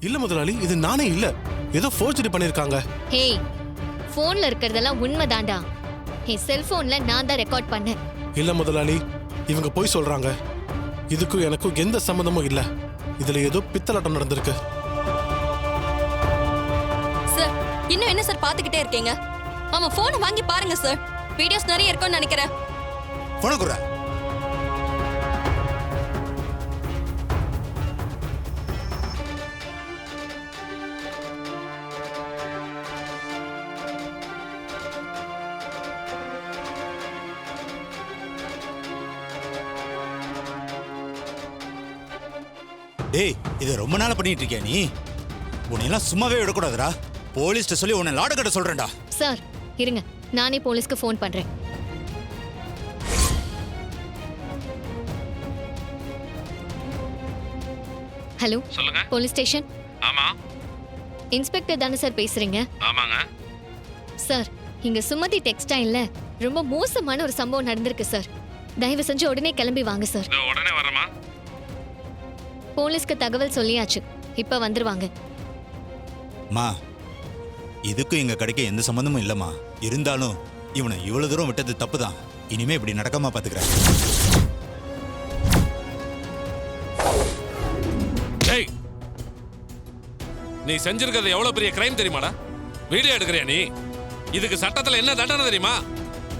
இல்ல முதலாளி, இது நானே இல்ல. ஏதோ ஃபோர்ஜரி பண்ணிருக்காங்க. ஹேய், போன்ல இருக்கிறதெல்லாம் உண்மைதான்டா. என் செல்போன்ல நான் தான் ரெக்கார்ட் பண்ணேன். இல்ல முதலாளி, இவங்க போய் சொல்றாங்க. இதுக்கும் எனக்கும் எந்த சம்பந்தமும் இல்ல. இதுல ஏதோ பித்தலாட்டம் நடந்திருக்கு. சார், இன்னும் என்ன சார் பாத்துக்கிட்டே இருக்கீங்க? ஆமா, போனை வாங்கி பாருங்க சார். வீடியோஸ் நிறைய இருக்கும்னு நினைக்கிறேன். போன குற. டேய், இதை ரொம்ப நாளா பண்ணிட்டு இருக்கியா நீ? உன்னையெல்லாம் சும்மாவே விடக்கூடாதுடா. போலீஸ்ட்ட சொல்லி உன்னை லாடு கட்ட சொல்றேன்டா. சார் இருங்க, நானே போலீஸ்க்கு ஃபோன் பண்றேன். ஹலோ, சொல்லுங்க. Police station. ஆமா. இன்ஸ்பெக்டர் தானே சார் பேசுறீங்க? ஆமாங்க. சார், இங்க சுமதி டெக்ஸ்டைல்ல ரொம்ப மோசமான ஒரு சம்பவம் நடந்திருக்கு சார். தயவு செஞ்சு உடனே கிளம்பி வாங்க சார். இதோ உடனே வரமா? போலீஸ்க்கு தகவல் சொல்லியாச்சு, இப்ப வந்துருவாங்க. மா, இதுக்கும் எங்க கடைக்கு எந்த சம்பந்தமும் இல்லம்மா. இருந்தாலும் இவனை இவ்வளவு தூரம் விட்டது தப்புதான். இனிமே இப்படி நடக்காம பாத்துக்கிறேன். டேய், நீ செஞ்சிருக்கிறது எவ்வளவு பெரிய கிரைம் தெரியுமாடா? வீடியோ எடுக்கிறியா நீ? இதுக்கு சட்டத்துல என்ன தண்டனை தெரியுமா?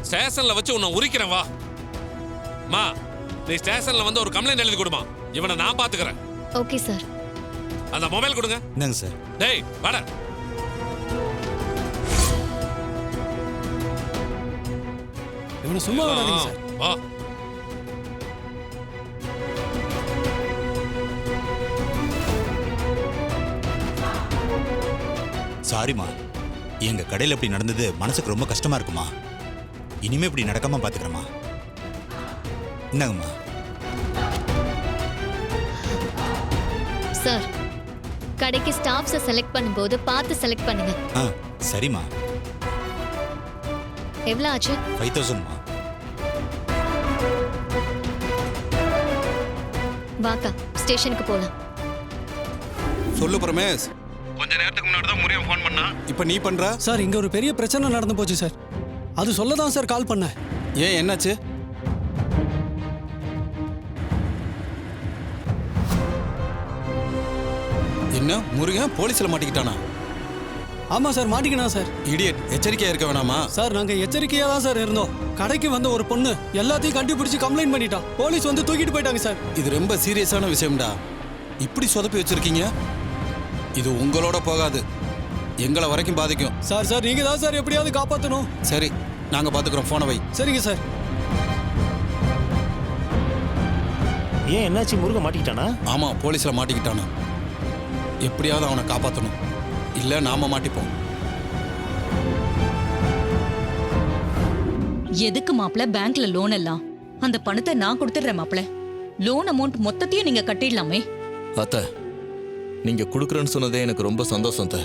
ஸ்டேஷன்ல வச்சு உன்னை உரிக்கிறேன் வா. மா, நீ ஸ்டேஷன்ல வந்து ஒரு கம்ப்ளைண்ட் எழுதி கொடுமா. இவனை நான் பாத்துக்கிறேன். Okay sir. அந்த மொபைல் கொடுங்க. என்னங்க சார்? டேய் வாடா. இவனை சும்மா விடாதீங்க சார். வா. சாரிம்மா, எங்க கடையில் இப்படி நடந்தது மனசுக்கு ரொம்ப கஷ்டமா இருக்குமா. இனிமே இப்படி நடக்காம பாத்துக்கிறேம்மா. என்னங்கம்மா? சார், கடைக்கு ஸ்டாஃப்ஸை செலக்ட் பண்ணும்போது பார்த்து செலக்ட் பண்ணுங்க. ஆ, சரிம்மா. எவ்வளவு ஆச்சு? 5000ம்மா. வாக்கா, ஸ்டேஷனுக்கு போலாம். சொல்லு பிரமேஷ். கொஞ்ச நேரத்துக்கு முன்னாடி தான் முறையா ஃபோன் பண்ணா. இப்ப நீ பண்ற? சார், இங்க ஒரு பெரிய பிரச்சனை நடந்து போச்சு சார். அது சொல்ல தான் சார் கால் பண்ணேன். ஏன், என்னாச்சு? என்ன முருகன் போலீஸ்ல மாட்டிக்கிட்டானா? ஆமா சார், மாட்டிக்கினா சார். இடியட், எச்சரிக்கையா இருக்க வேணாமா? சார், நாங்க எச்சரிக்கையா தான் சார் இருந்தோம். கடைக்கு வந்த ஒரு பொண்ணு எல்லாத்தையும் கண்டுபிடிச்சு கம்ப்ளைண்ட் பண்ணிட்டான். போலீஸ் வந்து தூக்கிட்டு போயிட்டாங்க சார். இது ரொம்ப சீரியஸான விஷயம்டா. இப்படி சொதப்பி வச்சிருக்கீங்க. இது உங்களோட போகாது, எங்களை வரைக்கும் பாதிக்கும். சார் சார், நீங்க தான் சார் எப்படியாவது காப்பாற்றணும். சரி, நாங்க பாத்துக்கிறோம். போனை வை. சரிங்க சார். ஏன், என்னாச்சு? முருகன் மாட்டிக்கிட்டானா? ஆமா, போலீஸ்ல மாட்டிக்கிட்டானா. எப்படியாவது அவனை காப்பாற்றணும், இல்ல நாம மாட்டிப்போம். எதுக்கு மாப்ள பேங்க்ல லோன் எல்லாம்? அந்த பணத்தை நான் கொடுத்துடுறேன் மாப்ள. லோன் அமௌண்ட் மொத்தத்தையும் நீங்க கட்டிடலாமே. அத்தை, நீங்க கொடுக்குறேன்னு சொன்னதே எனக்கு ரொம்ப சந்தோஷம் அத்தை.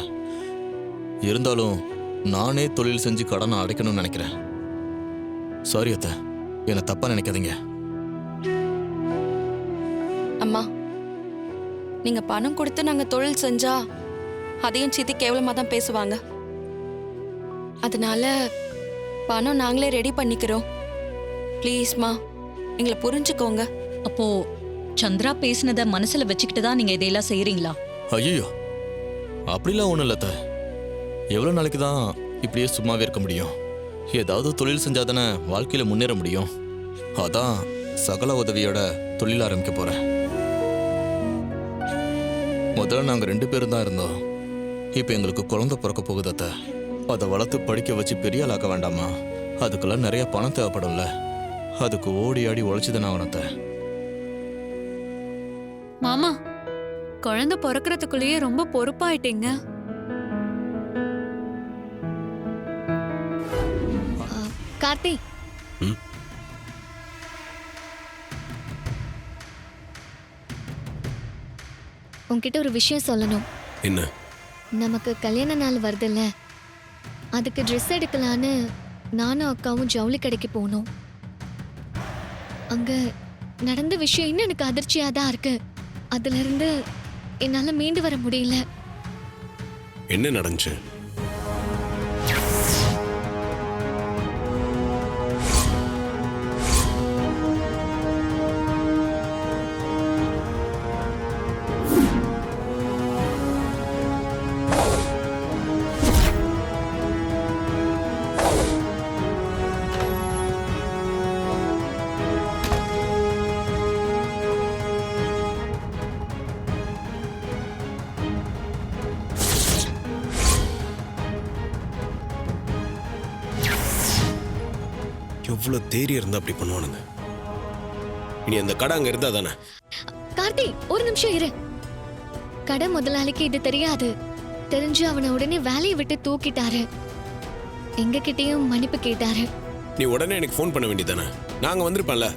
இருந்தாலும் நானே தொழில் செஞ்சு கடனை அடைக்கணும்னு நினைக்கிறேன். சாரி அத்தை, என்னை தப்பா நினைக்காதீங்க. அம்மா, நீங்க பணம் கொடுத்து நாங்க தொழில் செஞ்சா அதையும் சித்தி கேவலமா தான் பேசுவாங்க. அதனால பணம் நாங்களே ரெடி பண்ணிக்கிறோம். ப்ளீஸ்மா, எங்களை புரிஞ்சுக்கோங்க. அப்போ சந்திரா பேசினதை மனசுல வச்சுக்கிட்டு தான் நீங்க இதையெல்லாம் செய்யறீங்களா? ஐயோ, அப்படிலாம் ஒன்றும் இல்லை அத்தை. எவ்வளோ நாளைக்கு தான் இப்படியே சும்மாவே இருக்க முடியும்? ஏதாவது தொழில் செஞ்சாதானே வாழ்க்கையில் முன்னேற முடியும். அதான் சகல உதவியோட தொழில் ஆரம்பிக்க போகிறேன். முதல்ல நாங்கள் 2 பேரும் தான் இருந்தோம். இப்போ எங்களுக்கு குழந்தை பிறக்க போகுது அத்தை. அதை வளர்த்து படிக்க வச்சு பெரிய ஆளாக்க வேண்டாமா? அதுக்கெல்லாம் நிறைய பணம் தேவைப்படும்ல. அதுக்கு ஓடி ஆடி உழைச்சிதானே ஆகணும் அத்தை. மாமா, குழந்தை பிறக்கிறதுக்குள்ளேயே ரொம்ப பொறுப்பாயிட்டீங்க. கார்த்தி, உன்கிட்ட ஒரு விஷயம் சொல்லணும். என்ன? நமக்கு கல்யாண நாள் வருதுல்ல, அதுக்கு ட்ரெஸ் எடுக்கலான்னு நானும் அக்காவும் ஜவுளி கடைக்கு போனோம். அங்க நடந்த விஷயம் இன்னும் எனக்கு அதிர்ச்சியா தான் இருக்கு. அதுல இருந்து என்னால மீண்டு வர முடியல. என்ன நடந்துச்சு? எவ்வளோ தேறி இருந்தா அப்படி பண்ணுவானுங்க. இனி அந்த கடை அங்க இருந்தா தானே. கார்த்தி, ஒரு நிமிஷம் இரு. கடை முதலாளிக்கு இது தெரியாது. தெரிஞ்சு அவனை உடனே வேலையை விட்டு தூக்கிட்டாரு. எங்க கிட்டயும் மன்னிப்பு கேட்டாரு. நீ உடனே எனக்கு ஃபோன் பண்ண வேண்டியதானே, நாங்க வந்திருப்பேன்ல.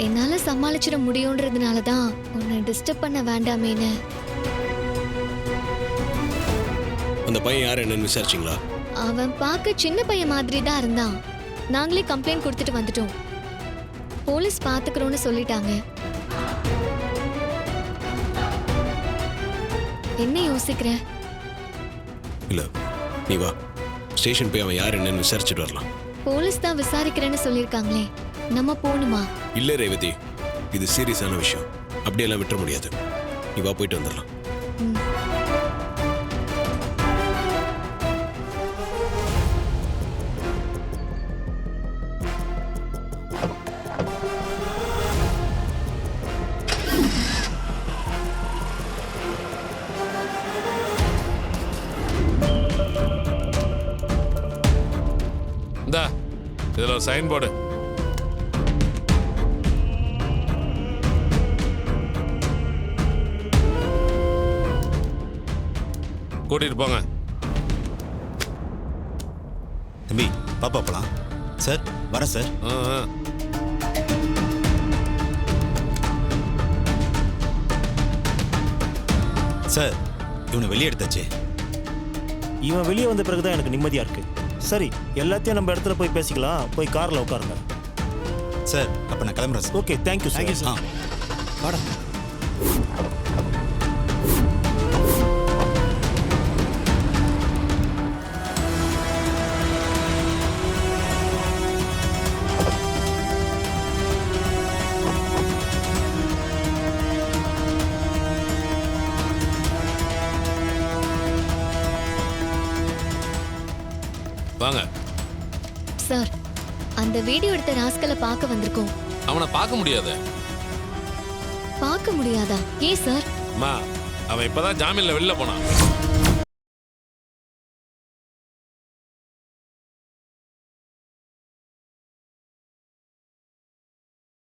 என்னால சமாளிச்சிட முடியும்ன்றதுனால தான் உன்னை டிஸ்டர்ப் பண்ண வேண்டாமேன்னு. அந்த பையன் யார் என்னன்னு விசாரிச்சிங்களா? அவன் பார்க்க சின்ன பையன் மாதிரி தான் இருந்தான். நாங்களே கம்ப்ளைண்ட் கொடுத்துட்டு வந்துட்டோம். போலீஸ் பாத்துக்கிறோம்னு சொல்லிட்டாங்க. என்ன யோசிக்கிற? இல்ல, நீ வா, ஸ்டேஷன் போய் அவன் யார் என்னன்னு விசாரிச்சுட்டு வரலாம். போலீஸ் தான் விசாரிக்கிறேன்னு சொல்லிருக்காங்களே, நம்ம போகணுமா? இல்ல ரேவதி, இது சீரியஸான விஷயம். அப்படியெல்லாம் விட்டுற முடியாது. நீ வா, போயிட்டு வந்துடலாம். இந்தா இதுல ஒரு சைன் போர்டு. கூட்டிட்டு போங்க. தம்பி பாப்பா போலாம். சார் வரேன் சார். சார் இவனை வெளியே எடுத்தாச்சு. இவன் வெளியே வந்த பிறகுதான் எனக்கு நிம்மதியா இருக்கு. சரி, எல்லாத்தையும் நம்ம இடத்துல போய் பேசிக்கலாம். போய் கார்ல உட்காருங்க. சார் அப்ப நான் கிளம்புறேன் சார். Okay, thank you sir. வாடா. வாங்க சார், அந்த வீடியோ எடுத்த ராஸ்கலை பார்க்க வந்திருக்கோம். அவனை பார்க்க முடியாது. பார்க்க முடியாதா? ஏன் சார்? அம்மா, அவன் இப்பதான் ஜாமீன்ல வெளில போனான்.